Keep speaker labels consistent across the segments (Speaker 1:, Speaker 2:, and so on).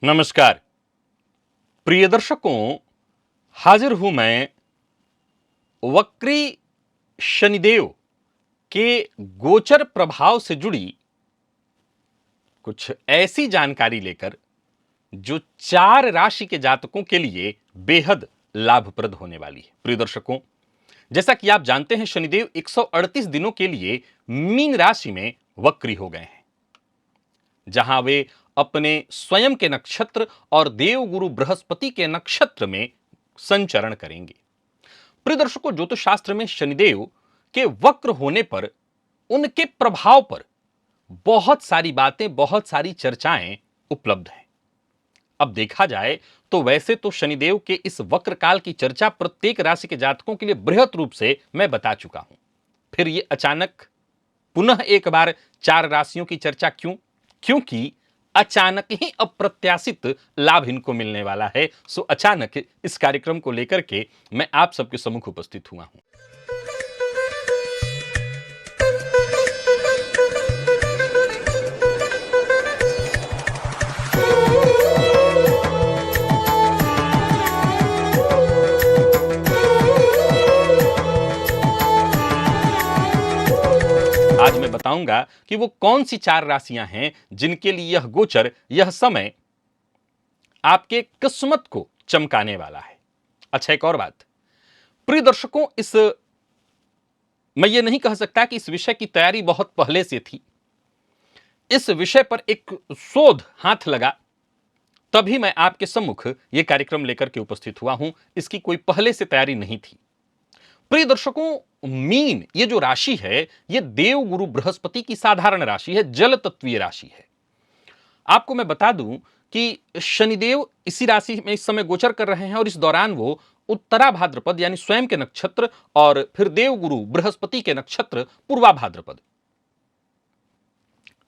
Speaker 1: नमस्कार प्रिय दर्शकों, हाजिर हूं मैं वक्री शनिदेव के गोचर प्रभाव से जुड़ी कुछ ऐसी जानकारी लेकर जो 4 राशि के जातकों के लिए बेहद लाभप्रद होने वाली है। प्रिय दर्शकों, जैसा कि आप जानते हैं, शनिदेव 138 दिनों के लिए मीन राशि में वक्री हो गए हैं, जहां वे अपने स्वयं के नक्षत्र और देवगुरु बृहस्पति के नक्षत्र में संचरण करेंगे। प्रिय दर्शकों, ज्योतिष शास्त्र में शनिदेव के वक्र होने पर उनके प्रभाव पर बहुत सारी बातें, बहुत सारी चर्चाएं उपलब्ध हैं। अब देखा जाए तो वैसे तो शनिदेव के इस वक्र काल की चर्चा प्रत्येक राशि के जातकों के लिए बृहत रूप से मैं बता चुका हूं। फिर ये अचानक पुनः एक बार 4 राशियों की चर्चा क्यों? क्योंकि अचानक ही अप्रत्याशित लाभ इनको मिलने वाला है। सो अचानक इस कार्यक्रम को लेकर के मैं आप सबके सम्मुख उपस्थित हुआ हूं। आज मैं बताऊंगा कि वो कौन सी 4 राशियां हैं जिनके लिए यह गोचर, यह समय आपके किस्मत को चमकाने वाला है। अच्छा, एक और बात, प्रिय दर्शकों, मैं ये नहीं कह सकता कि इस विषय की तैयारी बहुत पहले से थी। इस विषय पर एक शोध हाथ लगा, तभी मैं आपके सम्मुख यह कार्यक्रम लेकर के उपस्थित हुआ हूं। इसकी कोई पहले से तैयारी नहीं थी। प्रिय दर्शकों, मीन ये जो राशि है, ये देवगुरु बृहस्पति की साधारण राशि है, जल तत्वीय राशि है। आपको मैं बता दूं कि शनिदेव इसी राशि में इस समय गोचर कर रहे हैं और इस दौरान वो उत्तरा भाद्रपद यानी स्वयं के नक्षत्र और फिर देवगुरु बृहस्पति के नक्षत्र पूर्वा भाद्रपद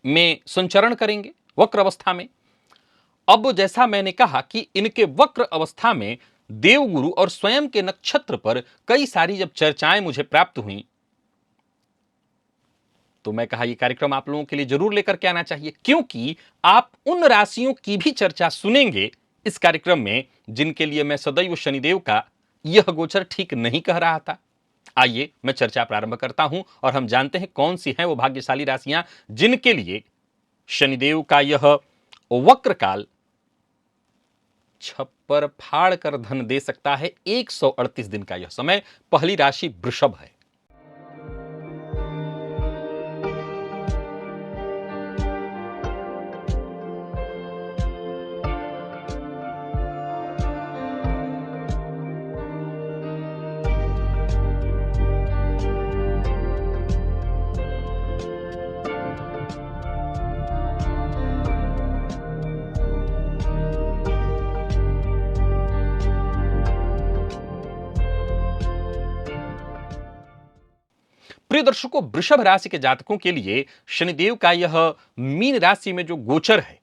Speaker 1: में संचरण करेंगे वक्र अवस्था में। अब जैसा मैंने कहा कि इनके वक्र अवस्था में देवगुरु और स्वयं के नक्षत्र पर कई सारी जब चर्चाएं मुझे प्राप्त हुई, तो मैं कहा यह कार्यक्रम आप लोगों के लिए जरूर लेकर के आना चाहिए, क्योंकि आप उन राशियों की भी चर्चा सुनेंगे इस कार्यक्रम में जिनके लिए मैं सदैव शनिदेव का यह गोचर ठीक नहीं कह रहा था। आइए मैं चर्चा प्रारंभ करता हूं और हम जानते हैं कौन सी हैं वो भाग्यशाली राशियां जिनके लिए शनिदेव का यह वक्र काल छप्पर फाड़ कर धन दे सकता है। 138 दिन का यह समय। पहली राशि वृषभ है। प्रिय दर्शकों, वृषभ राशि के जातकों के लिए शनिदेव का यह मीन राशि में जो गोचर है,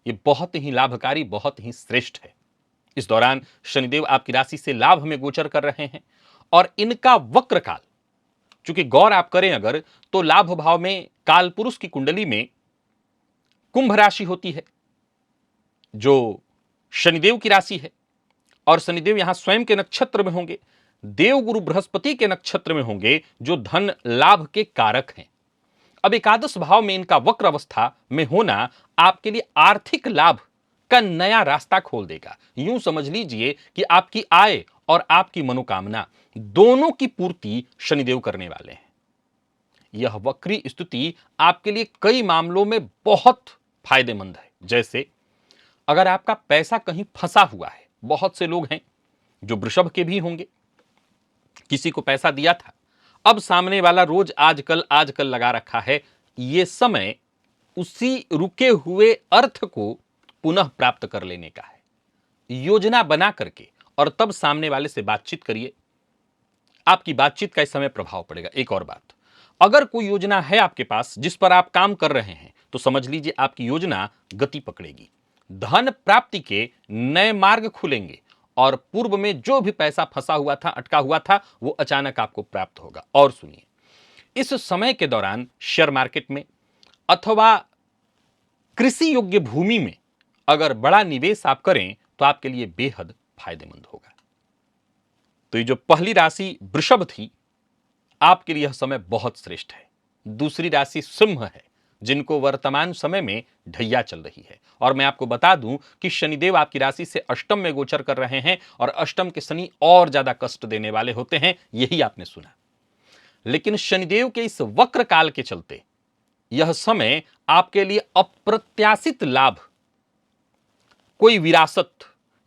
Speaker 1: यह बहुत ही लाभकारी, बहुत ही श्रेष्ठ है। इस दौरान शनिदेव आपकी राशि से लाभ में गोचर कर रहे हैं और इनका वक्र काल, चूंकि गौर आप करें अगर, तो लाभ भाव में काल पुरुष की कुंडली में कुंभ राशि होती है जो शनिदेव की राशि है, और शनिदेव यहां स्वयं के नक्षत्र में होंगे, देवगुरु बृहस्पति के नक्षत्र में होंगे जो धन लाभ के कारक हैं। अब एकादश भाव में इनका वक्र अवस्था में होना आपके लिए आर्थिक लाभ का नया रास्ता खोल देगा। यूं समझ लीजिए कि आपकी आय और आपकी मनोकामना दोनों की पूर्ति शनिदेव करने वाले हैं। यह वक्री स्थिति आपके लिए कई मामलों में बहुत फायदेमंद है। जैसे अगर आपका पैसा कहीं फंसा हुआ है, बहुत से लोग हैं जो वृषभ के भी होंगे, किसी को पैसा दिया था, अब सामने वाला रोज आजकल लगा रखा है, यह समय उसी रुके हुए अर्थ को पुनः प्राप्त कर लेने का है। योजना बना करके और तब सामने वाले से बातचीत करिए, आपकी बातचीत का इस समय प्रभाव पड़ेगा। एक और बात, अगर कोई योजना है आपके पास जिस पर आप काम कर रहे हैं, तो समझ लीजिए आपकी योजना गति पकड़ेगी, धन प्राप्ति के नए मार्ग खुलेंगे और पूर्व में जो भी पैसा फंसा हुआ था, अटका हुआ था, वो अचानक आपको प्राप्त होगा। और सुनिए, इस समय के दौरान शेयर मार्केट में अथवा कृषि योग्य भूमि में अगर बड़ा निवेश आप करें तो आपके लिए बेहद फायदेमंद होगा। तो ये जो पहली राशि वृषभ थी, आपके लिए यह समय बहुत श्रेष्ठ है। दूसरी राशि सिंह है, जिनको वर्तमान समय में ढैया चल रही है। और मैं आपको बता दूं कि शनिदेव आपकी राशि से अष्टम में गोचर कर रहे हैं, और अष्टम के शनि और ज्यादा कष्ट देने वाले होते हैं, यही आपने सुना। लेकिन शनिदेव के इस वक्र काल के चलते यह समय आपके लिए अप्रत्याशित लाभ, कोई विरासत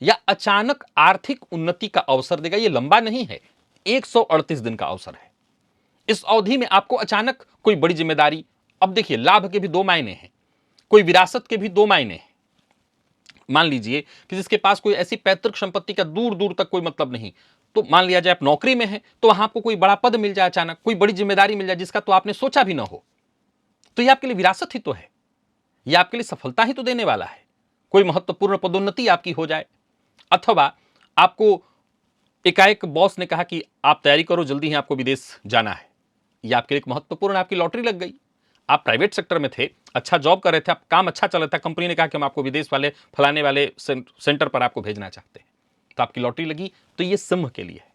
Speaker 1: या अचानक आर्थिक उन्नति का अवसर देगा। यह लंबा नहीं है, 138 दिन का अवसर है। इस अवधि में आपको अचानक कोई बड़ी जिम्मेदारी, अब देखिए लाभ के भी दो मायने हैं, कोई विरासत के भी दो मायने हैं। मान लीजिए कि जिसके पास कोई ऐसी पैतृक संपत्ति का दूर दूर तक कोई मतलब नहीं, तो मान लिया जाए आप नौकरी में हैं, तो वहां आपको कोई बड़ा पद मिल जाए, अचानक कोई बड़ी जिम्मेदारी मिल जाए जिसका तो आपने सोचा भी ना हो, तो यह आपके लिए विरासत ही तो है, यह आपके लिए सफलता ही तो देने वाला है। कोई महत्वपूर्ण पदोन्नति आपकी हो जाए, अथवा आपको एकाएक बॉस ने कहा कि आप तैयारी करो, जल्दी ही आपको विदेश जाना है, यह आपके लिए एक महत्वपूर्ण, आपकी लॉटरी लग गई। आप प्राइवेट सेक्टर में थे, अच्छा जॉब कर रहे थे, आप काम अच्छा चल रहा था, कंपनी ने कहा कि हम आपको विदेश वाले फलाने वाले सेंटर पर आपको भेजना चाहते हैं, तो आपकी लॉटरी लगी। तो ये सिंह के लिए है।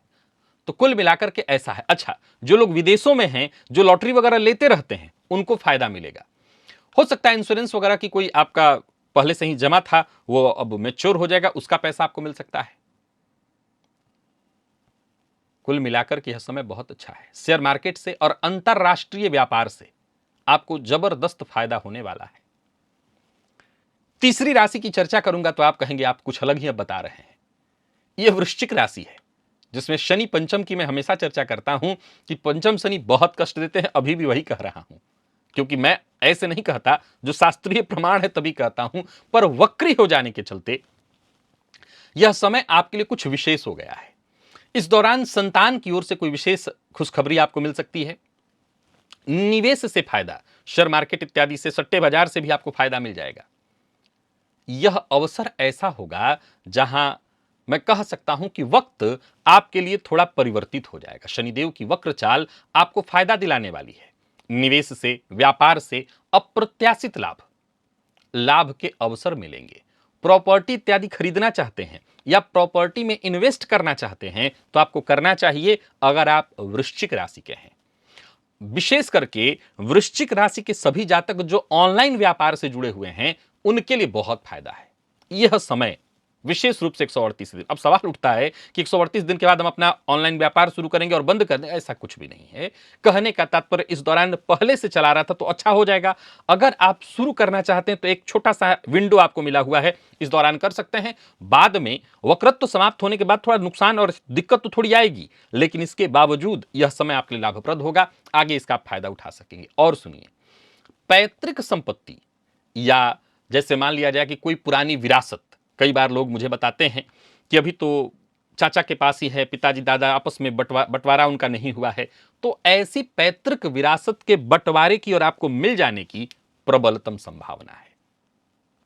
Speaker 1: तो कुल मिलाकर के ऐसा है। अच्छा, जो लोग विदेशों में हैं, जो लॉटरी वगैरह लेते रहते हैं, उनको फायदा मिलेगा। हो सकता है इंश्योरेंस वगैरह की कोई आपका पहले से ही जमा था, वो अब मैच्योर हो जाएगा, उसका पैसा आपको मिल सकता है। कुल मिलाकर के यह समय बहुत अच्छा है। शेयर मार्केट से और अंतरराष्ट्रीय व्यापार से आपको जबरदस्त फायदा होने वाला है। तीसरी राशि की चर्चा करूंगा तो आप कहेंगे आप कुछ अलग ही अब बता रहे हैं। यह वृश्चिक राशि है, जिसमें शनि पंचम की मैं हमेशा चर्चा करता हूं कि पंचम शनि बहुत कष्ट देते हैं, अभी भी वही कह रहा हूं, क्योंकि मैं ऐसे नहीं कहता, जो शास्त्रीय प्रमाण है तभी कहता हूं। पर वक्री हो जाने के चलते यह समय आपके लिए कुछ विशेष हो गया है। इस दौरान संतान की ओर से कोई विशेष खुशखबरी आपको मिल सकती है। निवेश से फायदा, शेयर मार्केट इत्यादि से, सट्टे बाजार से भी आपको फायदा मिल जाएगा। यह अवसर ऐसा होगा जहां मैं कह सकता हूं कि वक्त आपके लिए थोड़ा परिवर्तित हो जाएगा। शनिदेव की वक्र चाल आपको फायदा दिलाने वाली है। निवेश से, व्यापार से अप्रत्याशित लाभ, लाभ के अवसर मिलेंगे। प्रॉपर्टी इत्यादि खरीदना चाहते हैं या प्रॉपर्टी में इन्वेस्ट करना चाहते हैं तो आपको करना चाहिए, अगर आप वृश्चिक राशि के हैं। विशेष करके वृश्चिक राशि के सभी जातक जो ऑनलाइन व्यापार से जुड़े हुए हैं, उनके लिए बहुत फायदा है यह समय, विशेष रूप से 138 दिन। अब सवाल उठता है कि 138 दिन के बाद हम अपना ऑनलाइन व्यापार शुरू करेंगे और बंद कर दें, ऐसा कुछ भी नहीं है। कहने का तात्पर्य इस दौरान पहले से चला रहा था तो अच्छा हो जाएगा। अगर आप शुरू करना चाहते हैं तो एक छोटा सा विंडो आपको मिला हुआ है, इस दौरान कर सकते हैं। बाद में वक्रत्व समाप्त होने के बाद थोड़ा नुकसान और दिक्कत तो थोड़ी आएगी, लेकिन इसके बावजूद यह समय आपके लिए लाभप्रद होगा, आगे इसका आप फायदा उठा सकेंगे। और सुनिए, पैतृक संपत्ति या जैसे मान लिया जाए कि कोई पुरानी विरासत, कई बार लोग मुझे बताते हैं कि अभी तो चाचा के पास ही है, पिताजी दादा आपस में बंटवारा उनका नहीं हुआ है, तो ऐसी पैतृक विरासत के बंटवारे की और आपको मिल जाने की प्रबलतम संभावना है।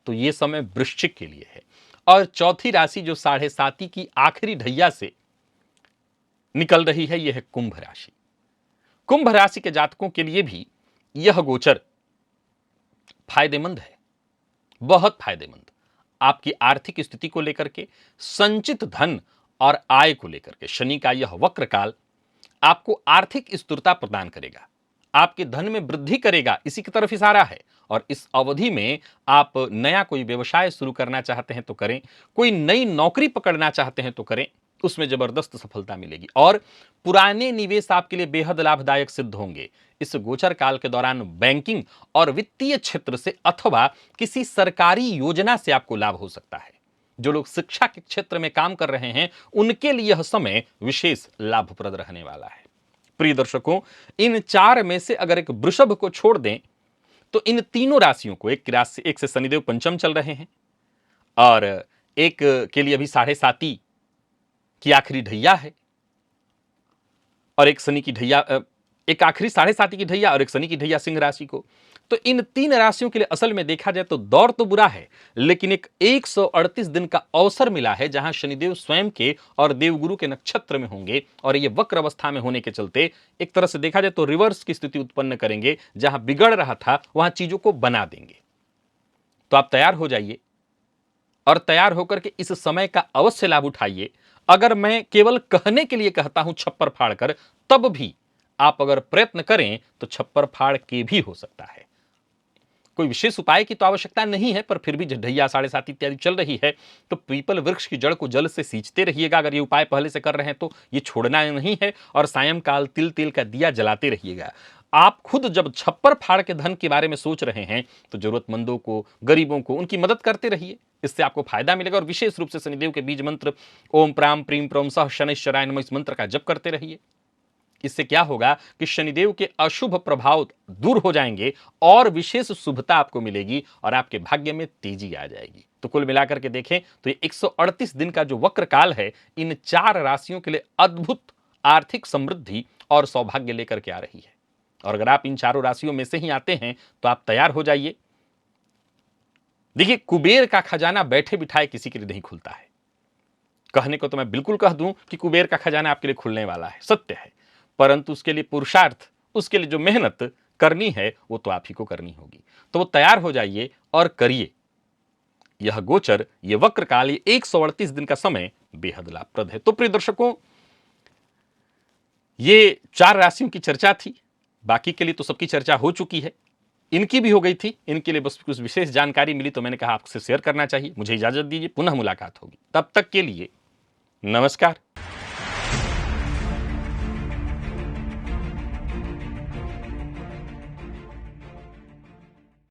Speaker 1: तो यह समय वृश्चिक के लिए है। और चौथी राशि जो 7.5 की आखिरी ढैया से निकल रही है, यह है कुंभ राशि। कुंभ राशि के जातकों के लिए भी यह गोचर फायदेमंद है, बहुत फायदेमंद। आपकी आर्थिक स्थिति को लेकर के, संचित धन और आय को लेकर के शनि का यह वक्र काल आपको आर्थिक स्थिरता प्रदान करेगा, आपके धन में वृद्धि करेगा, इसी की तरफ इशारा है। और इस अवधि में आप नया कोई व्यवसाय शुरू करना चाहते हैं तो करें, कोई नई नौकरी पकड़ना चाहते हैं तो करें, उसमें जबरदस्त सफलता मिलेगी। और पुराने निवेश आपके लिए बेहद लाभदायक सिद्ध होंगे। इस गोचर काल के दौरान बैंकिंग और वित्तीय क्षेत्र से अथवा किसी सरकारी योजना से आपको लाभ हो सकता है। जो लोग शिक्षा के क्षेत्र में काम कर रहे हैं, उनके लिए यह समय विशेष लाभप्रद रहने वाला है। प्रिय दर्शकों, इन चार में से अगर एक वृषभ को छोड़ दें तो इन तीनों राशियों को, एक से शनिदेव पंचम चल रहे हैं और एक के लिए अभी 7.5 की आखिरी ढैया है, और एक शनि की ढैया, एक आखिरी 7.5 की ढैया और एक शनि की ढैया सिंह राशि को। तो इन तीन राशियों के लिए असल में देखा जाए तो दौर तो बुरा है, लेकिन एक 138 दिन का अवसर मिला है जहां शनिदेव स्वयं के और देवगुरु के नक्षत्र में होंगे, और ये वक्र अवस्था में होने के चलते एक तरह से देखा जाए तो रिवर्स की स्थिति उत्पन्न करेंगे। जहां बिगड़ रहा था वहां चीजों को बना देंगे। तो आप तैयार हो जाइए, और तैयार होकर के इस समय का अवश्य लाभ उठाइए। अगर मैं केवल कहने के लिए कहता हूं छप्पर फाड़ कर, तब भी आप अगर प्रयत्न करें तो छप्पर फाड़ के भी हो सकता है। कोई विशेष उपाय की तो आवश्यकता नहीं है, पर फिर भी ढैया, साढ़े सात इत्यादि चल रही है तो पीपल वृक्ष की जड़ को जल से सींचते रहिएगा। अगर ये उपाय पहले से कर रहे हैं तो ये छोड़ना नहीं है, और सायंकाल तिल तेल का दिया जलाते रहिएगा। आप खुद जब छप्पर फाड़ के धन के बारे में सोच रहे हैं तो जरूरतमंदों को, गरीबों को, उनकी मदद करते रहिए। इससे आपको फायदा मिलेगा। और विशेष रूप से शनिदेव के बीज मंत्र ओम प्राम प्रीम प्रोम सह शनैश्चराय नमः, इस मंत्र का जप करते रहिए। इससे क्या होगा कि शनिदेव के अशुभ प्रभाव दूर हो जाएंगे और विशेष शुभता आपको मिलेगी और आपके भाग्य में तेजी आ जाएगी। तो कुल मिलाकर के देखें तो ये 138 दिन का जो वक्र काल है, इन 4 राशियों के लिए अद्भुत आर्थिक समृद्धि और सौभाग्य लेकर के आ रही है। और अगर आप इन चारों राशियों में से ही आते हैं तो आप तैयार हो जाइए। देखिए, कुबेर का खजाना बैठे बिठाए किसी के लिए नहीं खुलता है। कहने को तो मैं बिल्कुल कह दूं कि कुबेर का खजाना आपके लिए खुलने वाला है, सत्य है, परंतु उसके लिए पुरुषार्थ, उसके लिए जो मेहनत करनी है वो तो आप ही को करनी होगी। तो वो तैयार हो जाइए और करिए। यह गोचर, ये वक्र काल, ये 138 दिन का समय बेहद लाभप्रद है। तो प्रिय दर्शकों, ये 4 राशियों की चर्चा थी। बाकी के लिए तो सबकी चर्चा हो चुकी है, इनकी भी हो गई थी। इनके लिए बस कुछ विशेष जानकारी मिली तो मैंने कहा आपसे शेयर करना चाहिए। मुझे इजाजत दीजिए, पुनः मुलाकात होगी। तब तक के लिए नमस्कार।